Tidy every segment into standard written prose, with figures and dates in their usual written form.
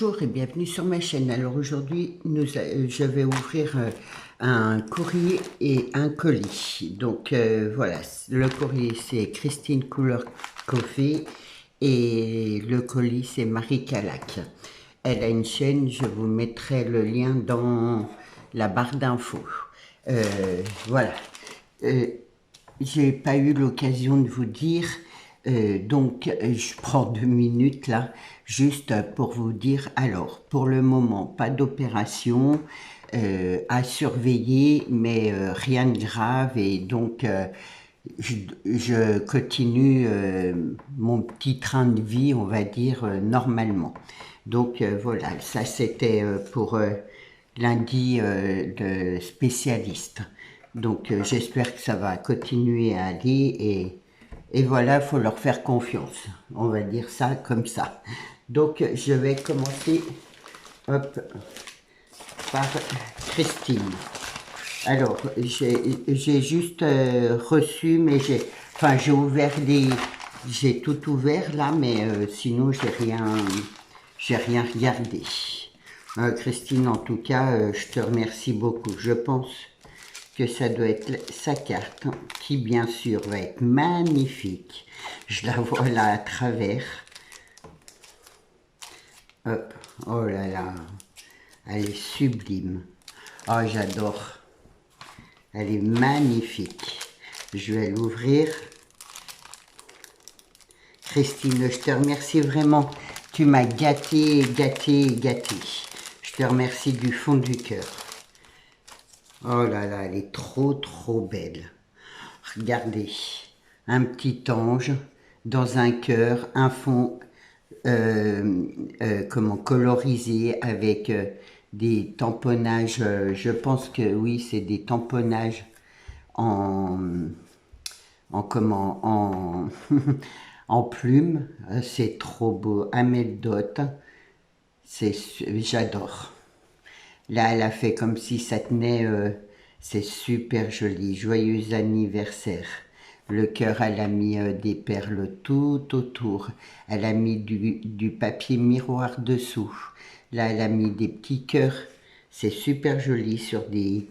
Bonjour et bienvenue sur ma chaîne. Alors aujourd'hui, je vais ouvrir un courrier et un colis. Donc voilà, le courrier c'est Christine Couleur Coffee et le colis c'est Marie Calac. Elle a une chaîne, je vous mettrai le lien dans la barre d'infos. Voilà. J'ai pas eu l'occasion de vous dire, donc je prends 2 minutes là, juste pour vous dire, alors pour le moment pas d'opération à surveiller, mais rien de grave, et donc je continue mon petit train de vie, on va dire, normalement. Donc voilà, ça c'était pour lundi de spécialiste. Donc j'espère que ça va continuer à aller, et voilà, il faut leur faire confiance. On va dire ça comme ça. Donc je vais commencer hop, par Christine. Alors j'ai juste reçu, mais j'ai ouvert j'ai tout ouvert là, mais sinon j'ai rien regardé. Christine, en tout cas, je te remercie beaucoup. Je pense que ça doit être sa carte, hein, qui bien sûr va être magnifique. Je la vois là à travers. Hop, oh là là, elle est sublime. Oh, j'adore. Elle est magnifique. Je vais l'ouvrir. Christine, je te remercie vraiment. Tu m'as gâté, gâté, gâté. Je te remercie du fond du cœur. Oh là là, elle est trop belle. Regardez, un petit ange dans un cœur, un fond colorisé avec des tamponnages. Je pense que oui, c'est des tamponnages en en plumes. C'est trop beau. Amel Dot, j'adore. Là, elle a fait comme si ça tenait, c'est super joli. Joyeux anniversaire. Le cœur, elle a mis des perles tout autour. Elle a mis du papier miroir dessous. Là, elle a mis des petits cœurs. C'est super joli sur des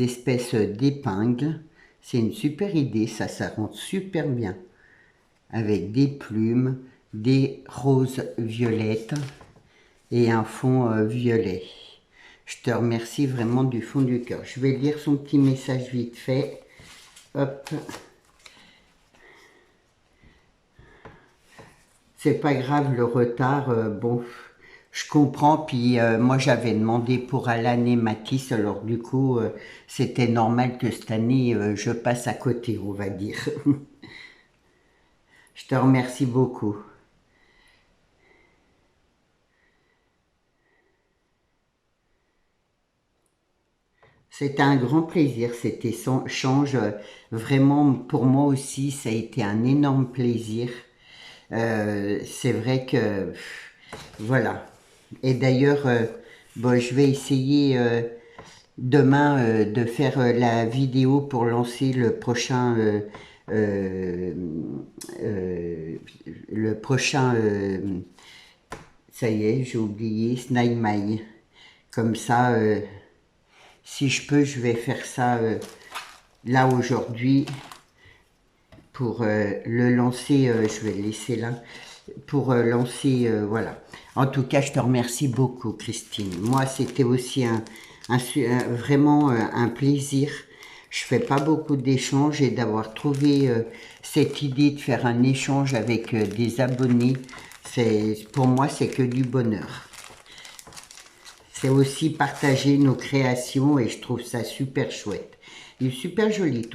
espèces d'épingles. C'est une super idée, ça rend super bien. Avec des plumes, des roses violettes et un fond violet. Je te remercie vraiment du fond du cœur. Je vais lire son petit message vite fait. Hop. C'est pas grave le retard. Bon, je comprends. Puis moi, j'avais demandé pour Alan et Mathis. Alors du coup, c'était normal que cette année, je passe à côté, on va dire. Je te remercie beaucoup. C'était un grand plaisir, cet échange. Vraiment, pour moi aussi, ça a été un énorme plaisir. C'est vrai que, voilà. Et d'ailleurs, bon, je vais essayer demain de faire la vidéo pour lancer euh, le prochain, ça y est, j'ai oublié, Snail Mail. Comme ça, si je peux, je vais faire ça là aujourd'hui pour le lancer. Je vais le laisser là pour lancer, voilà. En tout cas, je te remercie beaucoup, Christine. Moi, c'était aussi vraiment un plaisir. Je fais pas beaucoup d'échanges, et d'avoir trouvé cette idée de faire un échange avec des abonnés, pour moi, c'est que du bonheur. C'est aussi partager nos créations, et je trouve ça super chouette. Il est super joli,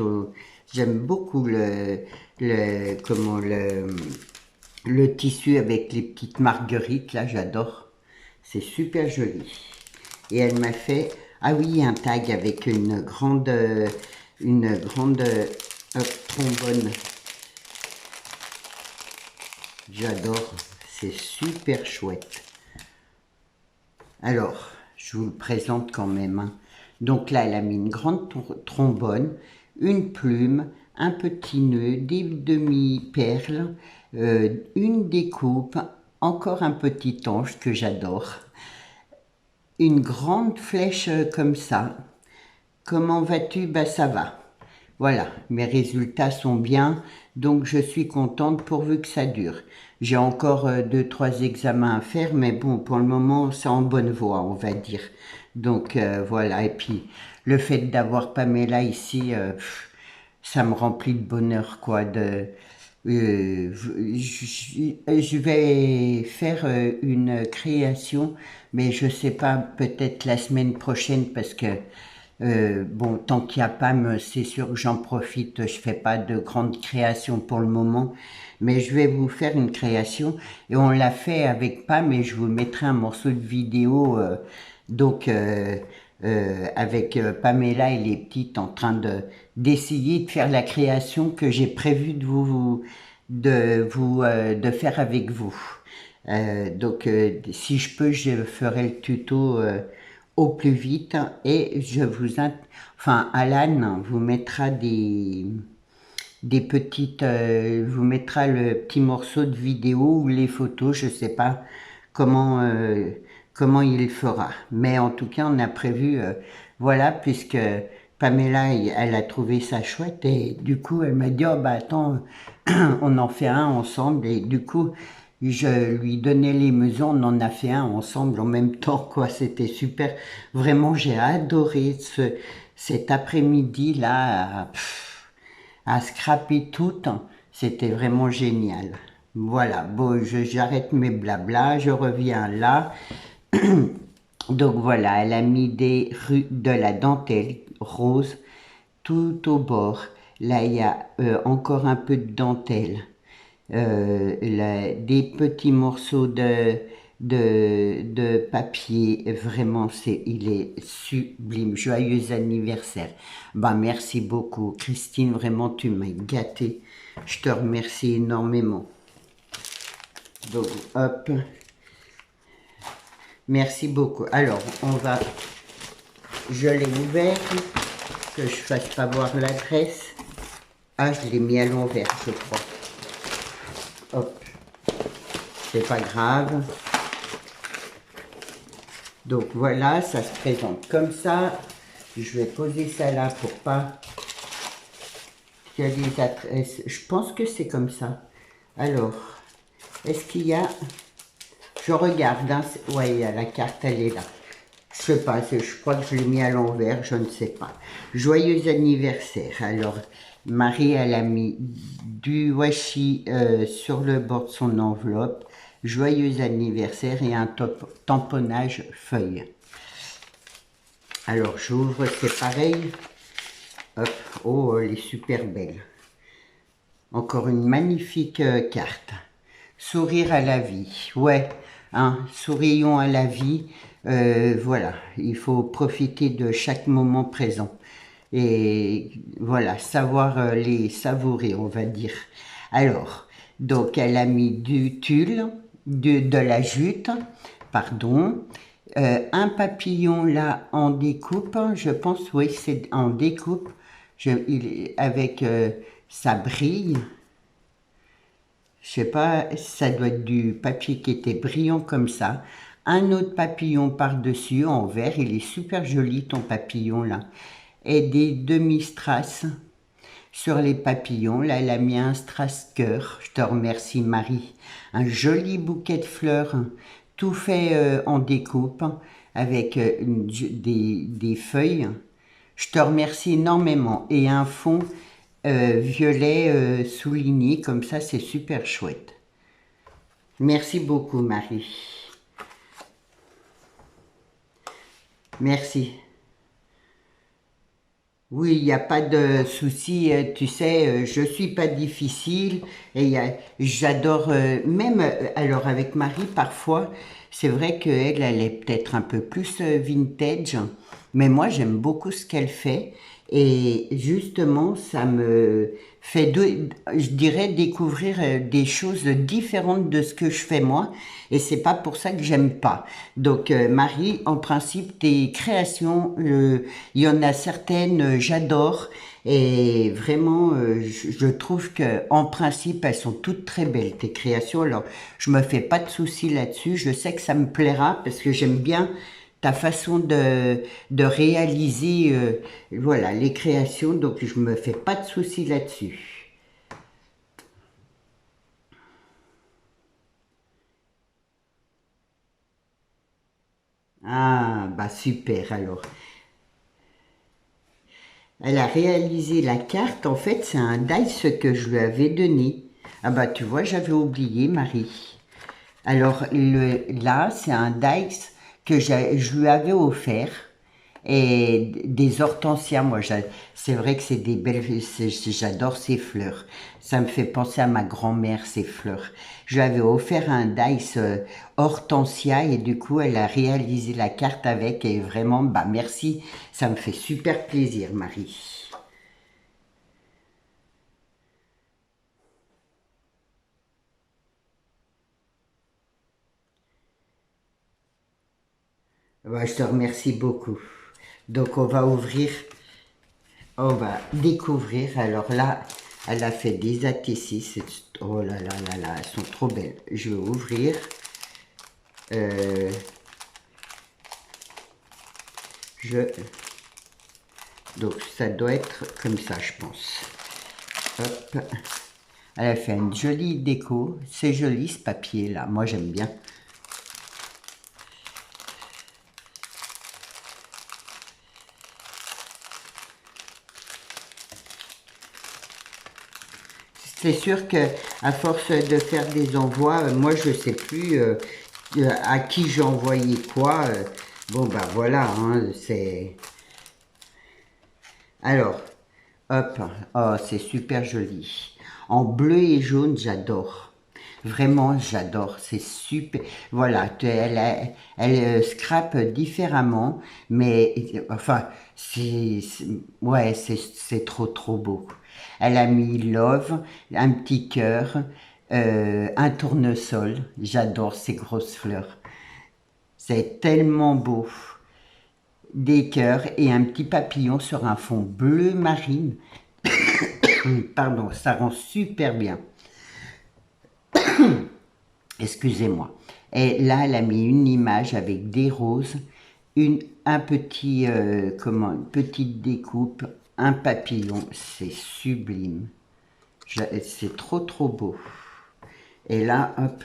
j'aime beaucoup le tissu avec les petites marguerites, là, j'adore. C'est super joli. Et elle m'a fait, ah oui, un tag avec une grande trombone. J'adore, c'est super chouette. Alors, je vous le présente quand même, hein. Donc là, elle a mis une grande trombone, une plume, un petit nœud, des demi-perles, une découpe, encore un petit ange que j'adore. Une grande flèche comme ça. Comment vas-tu? Ben ça va. Voilà, mes résultats sont bien, donc je suis contente pourvu que ça dure. J'ai encore 2, 3 examens à faire, mais bon, pour le moment, c'est en bonne voie, on va dire. Donc voilà, et puis le fait d'avoir Pamela ici, ça me remplit de bonheur, quoi. Je vais faire une création, mais je sais pas, peut-être la semaine prochaine, parce que bon, tant qu'il n'y a Pam, c'est sûr que j'en profite. Je fais pas de grandes créations pour le moment, mais je vais vous faire une création et on l'a fait avec Pam et je vous mettrai un morceau de vidéo. Donc avec Pamela et les petites en train d'essayer de faire la création que j'ai prévu de faire avec vous. Donc si je peux, je ferai le tuto au plus vite et je vous enfin Alan vous mettra des petites vous mettra le petit morceau de vidéo ou les photos, je sais pas comment comment il fera, mais en tout cas on a prévu voilà, puisque Pamela elle a trouvé ça chouette et du coup elle m'a dit oh bah attends on en fait un ensemble et du coup je lui donnais les mesures, on en a fait un ensemble en même temps, quoi. C'était super. Vraiment, j'ai adoré cet après-midi-là à scraper tout. C'était vraiment génial. Voilà, bon, j'arrête mes blabla, je reviens là. Donc voilà, elle a mis de la dentelle rose tout au bord. Là, il y a encore un peu de dentelle. Des petits morceaux de papier, vraiment, il est sublime. Joyeux anniversaire. Bah, merci beaucoup, Christine, vraiment, tu m'as gâtée. Je te remercie énormément. Donc, hop. Merci beaucoup. Alors, je l'ai ouvert, que je fasse pas voir l'adresse. Ah, je l'ai mis à l'envers, je crois. Hop, c'est pas grave. Donc voilà, ça se présente comme ça. Je vais poser ça là pour pas qu'il y a des adresses. Je pense que c'est comme ça. Alors, est-ce qu'il y a... Je regarde, hein. Ouais, il y a la carte, elle est là. Je sais pas, je crois que je l'ai mis à l'envers, je ne sais pas. Joyeux anniversaire. Alors, Marie, elle a mis du washi sur le bord de son enveloppe. Joyeux anniversaire et un tamponnage feuille. Alors, j'ouvre, c'est pareil. Hop, oh, elle est super belle. Encore une magnifique carte. Sourire à la vie. Ouais, hein, sourions à la vie. Voilà, il faut profiter de chaque moment présent. Et voilà, savoir les savourer, on va dire. Alors, donc elle a mis du tulle, de la jute, pardon, un papillon là en découpe, je pense, oui, c'est en découpe, avec sa brille. Je sais pas, ça doit être du papier qui était brillant comme ça. Un autre papillon par-dessus en vert, il est super joli ton papillon là. Et des demi-strass sur les papillons. Là, elle a mis un strass cœur. Je te remercie Marie. Un joli bouquet de fleurs, tout fait en découpe avec des feuilles. Je te remercie énormément. Et un fond violet souligné, comme ça, c'est super chouette. Merci beaucoup, Marie. Merci. Oui, il n'y a pas de souci, tu sais, je suis pas difficile et j'adore, même, alors avec Marie, parfois, c'est vrai qu'elle, elle est peut-être un peu plus vintage, mais moi j'aime beaucoup ce qu'elle fait et justement ça me fait, je dirais, découvrir des choses différentes de ce que je fais moi et c'est pas pour ça que j'aime pas. Donc Marie, en principe tes créations, il y en a certaines, j'adore et vraiment je trouve que en principe elles sont toutes très belles tes créations. Alors je me fais pas de soucis là-dessus, je sais que ça me plaira parce que j'aime bien ta façon de réaliser voilà, les créations, donc je me fais pas de soucis là-dessus. Ah, bah super alors. Elle a réalisé la carte, en fait c'est un dice que je lui avais donné. Ah bah tu vois, j'avais oublié Marie. Alors là, c'est un Dykes que je lui avais offert et des hortensias. Moi, c'est vrai que c'est des belles, j'adore ces fleurs. Ça me fait penser à ma grand-mère, ces fleurs. Je lui avais offert un Dykes hortensia et du coup, elle a réalisé la carte avec et vraiment, bah merci, ça me fait super plaisir, Marie. Bah, je te remercie beaucoup. Donc, on va découvrir. Alors là, elle a fait des ATC. Oh là là là là, elles sont trop belles. Je vais ouvrir. Euh, je, donc ça doit être comme ça, je pense. Hop. Elle a fait une jolie déco. C'est joli ce papier là. Moi j'aime bien. C'est sûr que à force de faire des envois, moi je sais plus à qui j'ai envoyé quoi. Bon bah voilà, hein, c'est. Alors, hop, oh c'est super joli. En bleu et jaune, j'adore. Vraiment, j'adore. C'est super. Voilà, elle scrape différemment, mais enfin, ouais, c'est trop trop beau. Elle a mis love, un petit cœur, un tournesol. J'adore ces grosses fleurs. C'est tellement beau. Des cœurs et un petit papillon sur un fond bleu marine. Pardon, ça rend super bien. Excusez-moi. Et là, elle a mis une image avec des roses, un petit, une petite découpe, un papillon. C'est sublime. C'est trop trop beau. Et là, hop,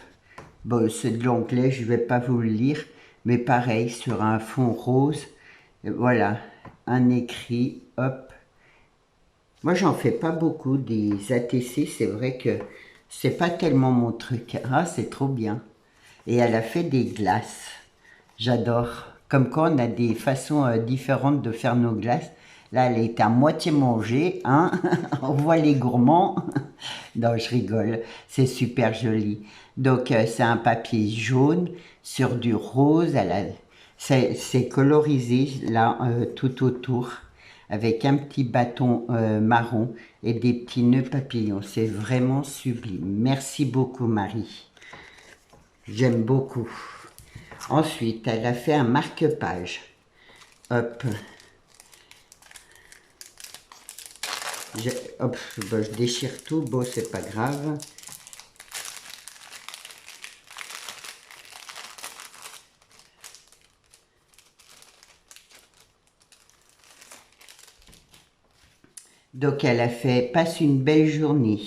bon, c'est de l'anglais, je ne vais pas vous le lire, mais pareil, sur un fond rose, voilà, un écrit, hop. Moi, j'en fais pas beaucoup des ATC, c'est vrai que c'est pas tellement mon truc. Ah, c'est trop bien. Et elle a fait des glaces. J'adore. Comme quoi, on a des façons différentes de faire nos glaces. Là, elle est à moitié mangée, hein. On voit les gourmands. Non, je rigole. C'est super joli. Donc, c'est un papier jaune sur du rose. C'est colorisé là tout autour avec un petit bâton marron et des petits nœuds papillons. C'est vraiment sublime. Merci beaucoup, Marie. J'aime beaucoup. Ensuite, elle a fait un marque-page. Hop. Je, hop, ben, je déchire tout. Bon, c'est pas grave. Donc, elle a fait Passe une belle journée.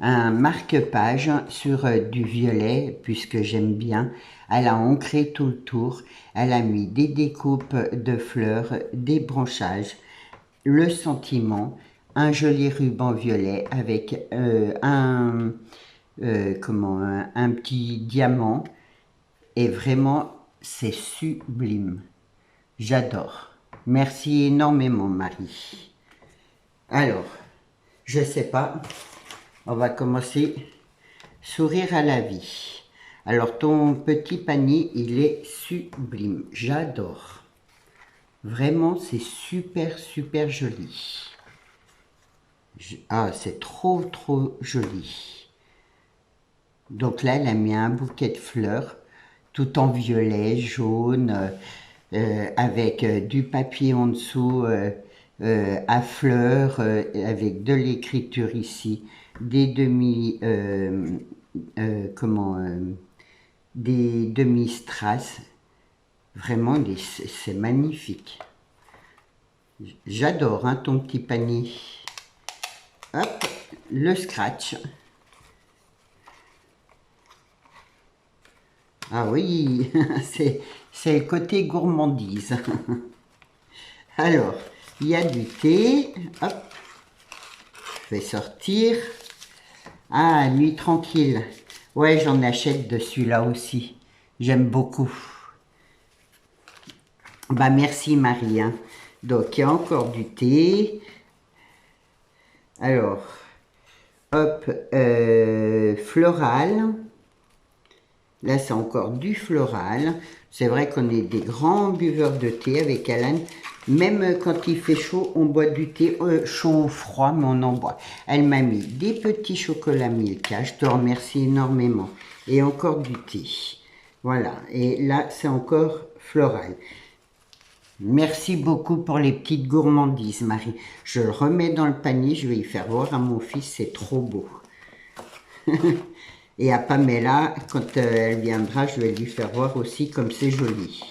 Un marque-page sur du violet, puisque j'aime bien. Elle a ancré tout le tour. Elle a mis des découpes de fleurs, des branchages, le sentiment, un joli ruban violet avec un petit diamant. Et vraiment, c'est sublime. J'adore. Merci énormément, Marie. Alors, je sais pas, on va commencer. Sourire à la vie. Alors, ton petit panier, il est sublime. J'adore. Vraiment, c'est super, super joli. Ah, c'est trop, trop joli. Donc là, elle a mis un bouquet de fleurs, tout en violet, jaune, avec du papier en dessous à fleurs, avec de l'écriture ici, des demi, des demi-strass. Vraiment, c'est magnifique. J'adore hein, ton petit panier. Hop, le scratch. Ah oui, c'est le côté gourmandise. Alors, il y a du thé. Hop, je vais sortir. Ah, nuit tranquille. Ouais, j'en achète de celui-là aussi. J'aime beaucoup. Bah, merci Marie. Hein. Donc, il y a encore du thé. Alors, hop, floral. Là, c'est encore du floral. C'est vrai qu'on est des grands buveurs de thé avec Alan. Même quand il fait chaud, on boit du thé chaud ou froid, mais on en boit. Elle m'a mis des petits chocolats Milka. Je te remercie énormément. Et encore du thé. Voilà. Et là, c'est encore floral. Merci beaucoup pour les petites gourmandises, Marie. Je le remets dans le panier. Je vais y faire voir à mon fils. C'est trop beau. Et à Pamela, quand elle viendra, je vais lui faire voir aussi comme c'est joli.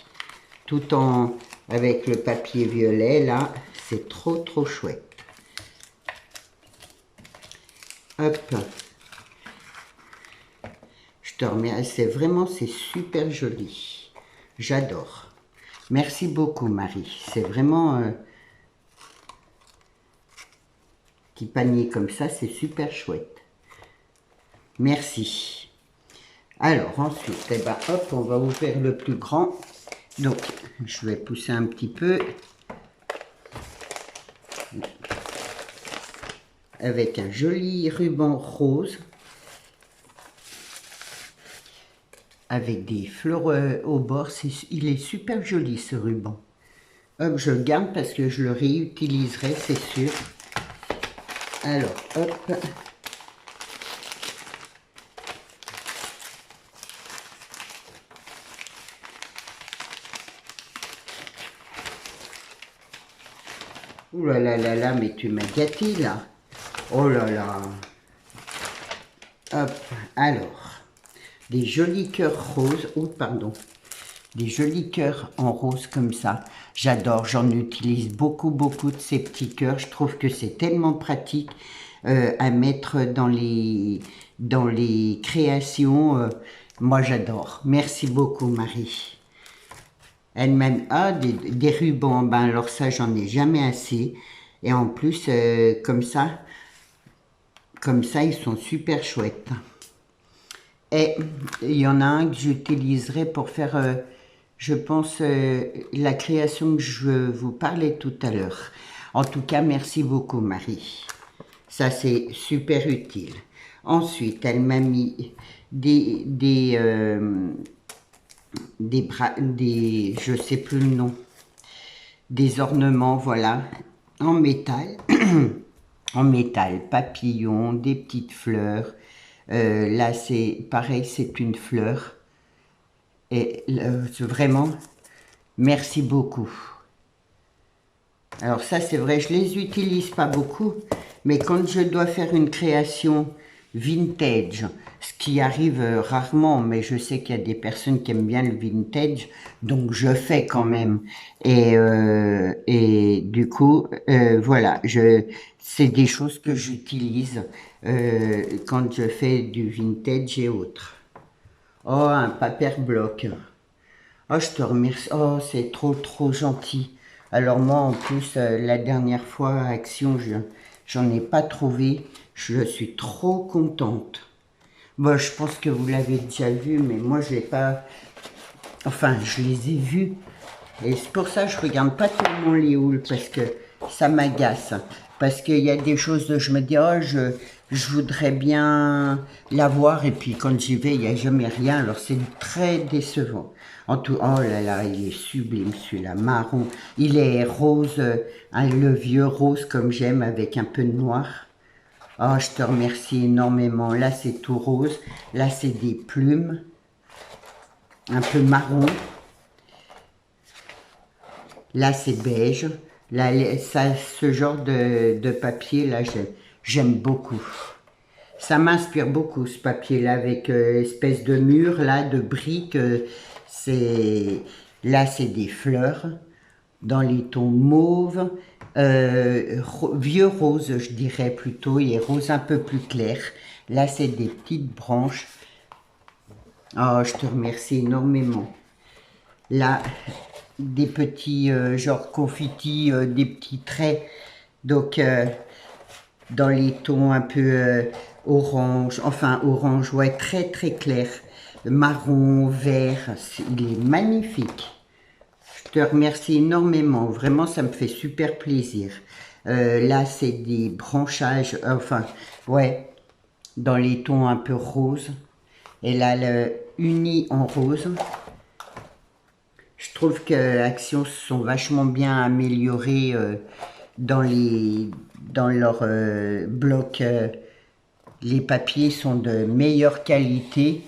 Tout en avec le papier violet, là, c'est trop trop chouette. Hop. Je te remercie, c'est super joli. J'adore. Merci beaucoup, Marie. C'est vraiment... petit panier comme ça, c'est super chouette. Merci. Alors, ensuite, eh ben, hop, on va ouvrir le plus grand. Donc, je vais pousser un petit peu. Avec un joli ruban rose. Avec des fleurs au bord. Il est super joli, ce ruban. Hop, je le garde parce que je le réutiliserai, c'est sûr. Alors, hop. Ouh là là là là, mais tu m'as gâté là. Oh là là. Hop, alors. Des jolis cœurs roses. Oh, pardon. Des jolis cœurs en rose comme ça. J'adore, j'en utilise beaucoup, beaucoup de ces petits cœurs. Je trouve que c'est tellement pratique à mettre dans les créations. Moi, j'adore. Merci beaucoup, Marie. Elle m'a mis des rubans, ben alors ça j'en ai jamais assez. Et en plus, comme ça, ils sont super chouettes. Et il y en a un que j'utiliserai pour faire, je pense, la création que je vous parlais tout à l'heure. En tout cas, merci beaucoup Marie. Ça c'est super utile. Ensuite, elle m'a mis je sais plus le nom, des ornements, voilà, en métal, en métal, papillons, des petites fleurs. Là, c'est pareil, c'est une fleur. Et vraiment, merci beaucoup. Alors ça, c'est vrai, je les utilise pas beaucoup, mais quand je dois faire une création vintage, ce qui arrive rarement, mais je sais qu'il y a des personnes qui aiment bien le vintage, donc je fais quand même. Et du coup, voilà, c'est des choses que j'utilise quand je fais du vintage et autres. Oh, un papier bloc. Oh, je te remercie. Oh, c'est trop, trop gentil. Alors moi, en plus, la dernière fois à Action, j'en ai pas trouvé. Je suis trop contente. Bon, je pense que vous l'avez déjà vu, mais moi, je l'ai pas... Enfin, je les ai vus. Et c'est pour ça que je regarde pas tellement les hauls, parce que ça m'agace. Parce qu'il y a des choses, je me dis, oh, je voudrais bien l'avoir. Et puis quand j'y vais, il n'y a jamais rien. Alors c'est très décevant. En tout, oh là là, il est sublime celui-là, marron. Il est rose, le vieux rose comme j'aime avec un peu de noir. Oh, je te remercie énormément. Là, c'est tout rose. Là, c'est des plumes, un peu marron. Là, c'est beige. Là, ça, ce genre de papier, là, j'aime beaucoup. Ça m'inspire beaucoup, ce papier-là, avec espèce de mur, là, de briques. Là, c'est des fleurs, dans les tons mauve, vieux rose, je dirais plutôt, et rose un peu plus clair. Là, c'est des petites branches. Oh, je te remercie énormément. Là, des petits, genre confettis, des petits traits. Donc, dans les tons un peu orange, enfin orange, ouais, très très clair. Marron, vert, il est magnifique. Je te remercie énormément, vraiment ça me fait super plaisir. Là c'est des branchages, enfin, ouais, dans les tons un peu rose. Et là, le uni en rose. Je trouve que Action se sont vachement bien améliorés dans leur bloc. Les papiers sont de meilleure qualité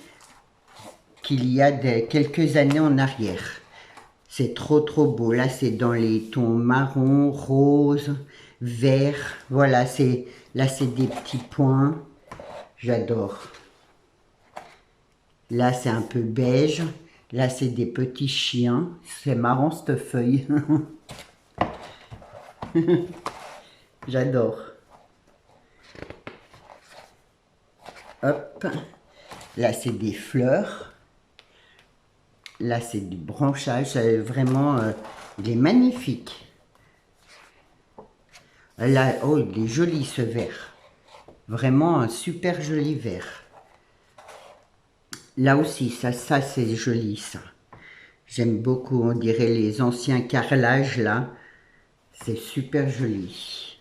qu'il y a quelques années en arrière. C'est trop trop beau. Là, c'est dans les tons marron, rose, vert. Voilà, là, c'est des petits points. J'adore. Là, c'est un peu beige. Là, c'est des petits chiens. C'est marrant, cette feuille. J'adore. Hop. Là, c'est des fleurs. Là, c'est du branchage. Vraiment, il est magnifique. Là, oh, il est joli, ce vert. Vraiment un super joli vert. Là aussi, ça c'est joli, ça. J'aime beaucoup, on dirait les anciens carrelages, là. C'est super joli.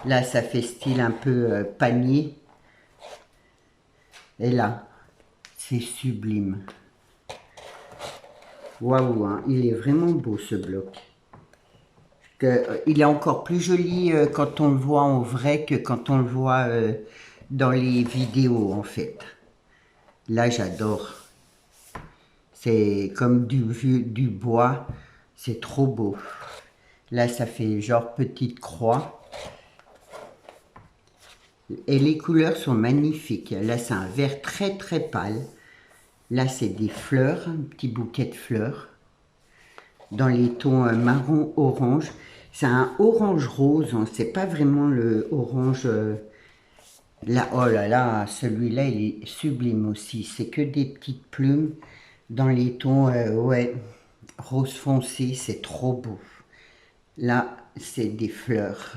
Là, ça fait style un peu panier. Et là, c'est sublime. Waouh, hein, il est vraiment beau, ce bloc. Il est encore plus joli quand on le voit en vrai que quand on le voit dans les vidéos, en fait. Là, j'adore. C'est comme du bois. C'est trop beau. Là, ça fait genre petite croix. Et les couleurs sont magnifiques. Là, c'est un vert très très pâle. Là, c'est des fleurs, un petit bouquet de fleurs. Dans les tons marron-orange. C'est un orange rose. Hein. C'est pas vraiment le orange... là, oh là là, celui-là, il est sublime aussi. C'est que des petites plumes dans les tons, ouais, rose foncé. C'est trop beau. Là, c'est des fleurs.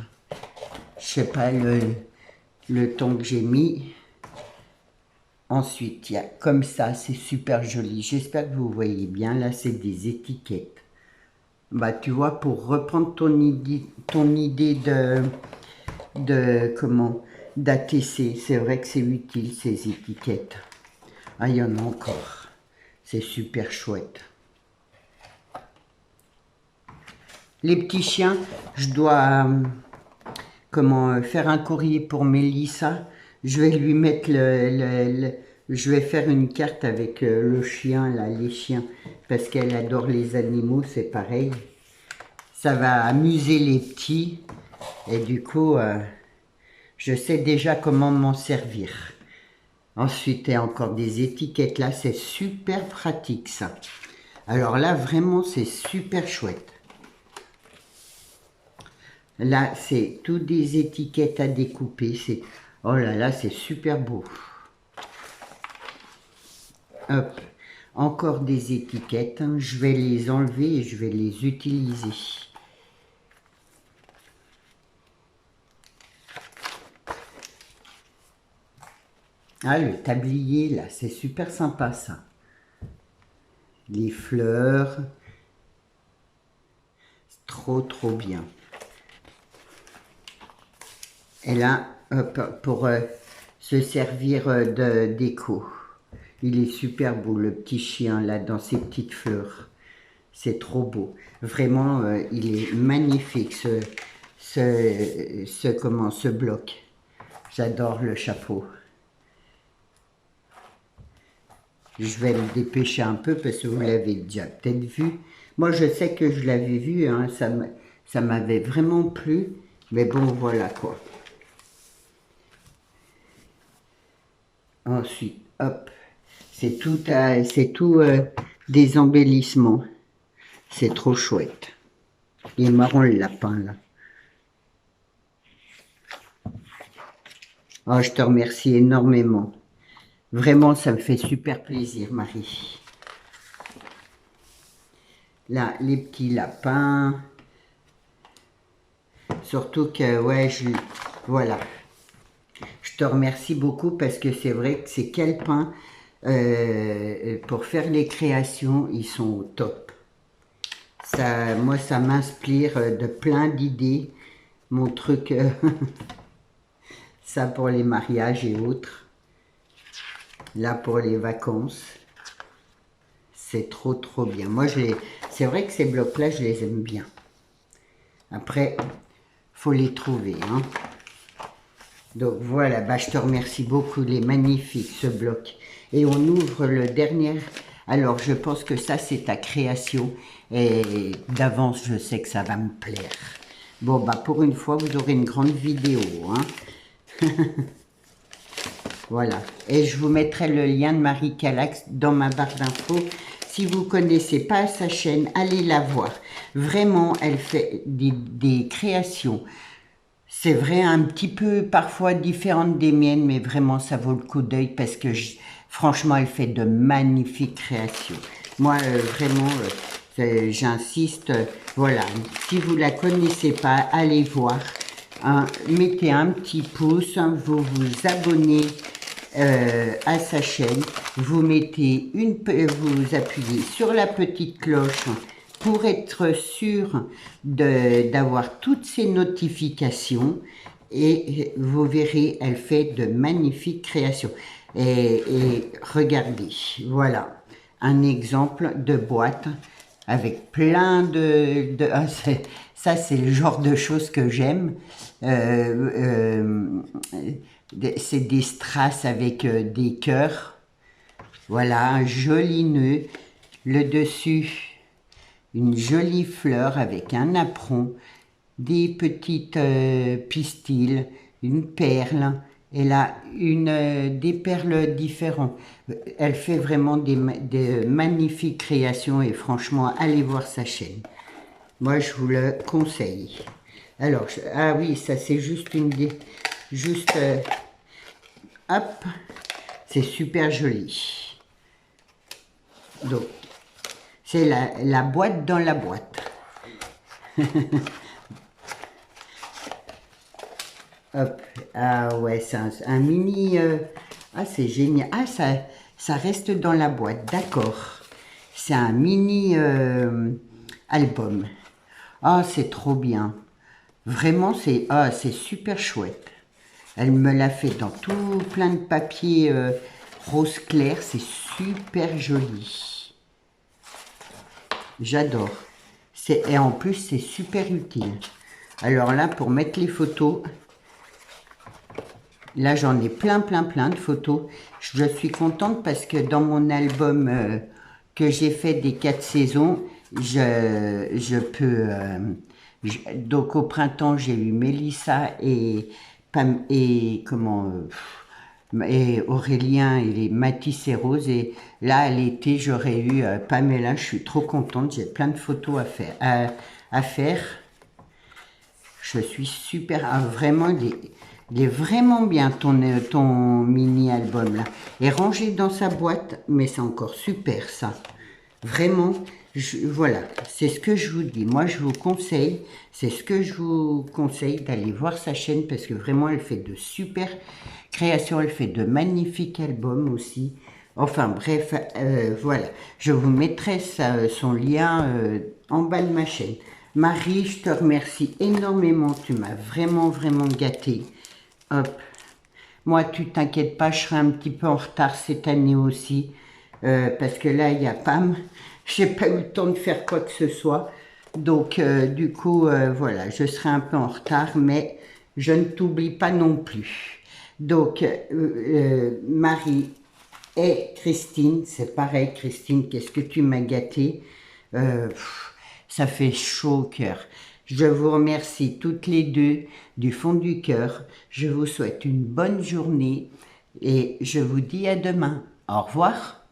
Je sais pas le ton que j'ai mis. Ensuite, il y a comme ça, c'est super joli. J'espère que vous voyez bien. Là, c'est des étiquettes. Bah, tu vois, pour reprendre ton idée de comment, d'ATC, c'est vrai que c'est utile, ces étiquettes. Ah, il y en a encore. C'est super chouette. Les petits chiens, je dois faire un courrier pour Mélissa. Je vais lui mettre je vais faire une carte avec le chien, là, les chiens, parce qu'elle adore les animaux, c'est pareil. Ça va amuser les petits, et du coup, je sais déjà comment m'en servir. Ensuite, il y a encore des étiquettes là, c'est super pratique ça. Alors là, vraiment, c'est super chouette. Là, c'est toutes des étiquettes à découper. Oh là là, c'est super beau. Hop, encore des étiquettes. Hein. Je vais les enlever et je vais les utiliser. Ah, le tablier, là, c'est super sympa, ça. Les fleurs. trop bien. Et là, hop, pour se servir de déco. Il est super beau, le petit chien là, dans ses petites fleurs. C'est trop beau. Vraiment, il est magnifique, ce bloc. J'adore le chapeau. Je vais me dépêcher un peu parce que vous l'avez déjà peut-être vu. Moi, je sais que je l'avais vu, hein, ça m'avait vraiment plu. Mais bon, voilà quoi. Ensuite, hop, c'est tout des embellissements. C'est trop chouette. Il est marrant le lapin là. Oh, je te remercie énormément. Vraiment, ça me fait super plaisir, Marie. Là, les petits lapins. Surtout que, ouais, voilà. Je te remercie beaucoup parce que c'est vrai que ces calepins, pour faire les créations, ils sont au top. Ça, moi, ça m'inspire de plein d'idées. Mon truc, ça pour les mariages et autres. Là, pour les vacances. C'est trop bien. Moi, c'est vrai que ces blocs-là, je les aime bien. Après, faut les trouver, hein. Donc voilà, bah, je te remercie beaucoup, il est magnifique ce bloc. Et on ouvre le dernier. Alors je pense que ça c'est ta création et d'avance je sais que ça va me plaire. Bon bah pour une fois vous aurez une grande vidéo, hein. Voilà, et je vous mettrai le lien de Marie Calax dans ma barre d'infos. Si vous ne connaissez pas sa chaîne, allez la voir. Vraiment, elle fait des créations. C'est vrai, un petit peu parfois différente des miennes, mais vraiment ça vaut le coup d'œil parce que franchement, elle fait de magnifiques créations. Moi, vraiment, j'insiste, voilà, si vous ne la connaissez pas, allez voir. Hein, mettez un petit pouce, hein, vous vous abonnez à sa chaîne, vous appuyez sur la petite cloche pour être sûr d'avoir toutes ces notifications et vous verrez, elle fait de magnifiques créations. Et regardez, voilà, un exemple de boîte avec plein ça c'est le genre de choses que j'aime. C'est des strass avec des cœurs. Voilà, un joli nœud. Le dessus, une jolie fleur avec un apron, des petites pistils, une perle, et là, des perles différentes. Elle fait vraiment des magnifiques créations et franchement, allez voir sa chaîne. Moi, je vous le conseille. Alors, ah oui, ça c'est juste hop, c'est super joli. Donc, c'est la boîte dans la boîte. Hop, ah ouais, c'est un mini... ah, c'est génial. Ah, ça reste dans la boîte, d'accord. C'est un mini album. Ah, c'est trop bien. Vraiment, c'est super chouette. Elle me l'a fait dans tout plein de papier rose clair. C'est super joli. J'adore. Et en plus, c'est super utile. Alors là, pour mettre les photos, là, j'en ai plein de photos. Je suis contente parce que dans mon album que j'ai fait des 4 saisons, je peux... donc au printemps, j'ai eu Mélissa et Aurélien et Mathis et Rose. Et là, à l'été, j'aurais eu Pamela. Je suis trop contente. J'ai plein de photos à faire. Je suis super... Ah, vraiment, il est vraiment bien ton mini-album là. Et rangé dans sa boîte, mais c'est encore super ça. Vraiment, voilà, c'est ce que je vous dis. Moi, je vous conseille, c'est ce que je vous conseille d'aller voir sa chaîne parce que vraiment, elle fait de super créations. Elle fait de magnifiques albums aussi. Enfin, bref, voilà. Je vous mettrai son lien en bas de ma chaîne. Marie, je te remercie énormément. Tu m'as vraiment, vraiment gâtée. Hop. Moi, tu t'inquiètes pas, je serai un petit peu en retard cette année aussi. Parce que là, il y a Pam. J'ai pas eu le temps de faire quoi que ce soit. Donc, du coup, voilà, je serai un peu en retard, mais je ne t'oublie pas non plus. Donc, Marie et Christine, c'est pareil, Christine, qu'est-ce que tu m'as gâté. Ça fait chaud au cœur. Je vous remercie toutes les deux du fond du cœur. Je vous souhaite une bonne journée et je vous dis à demain. Au revoir.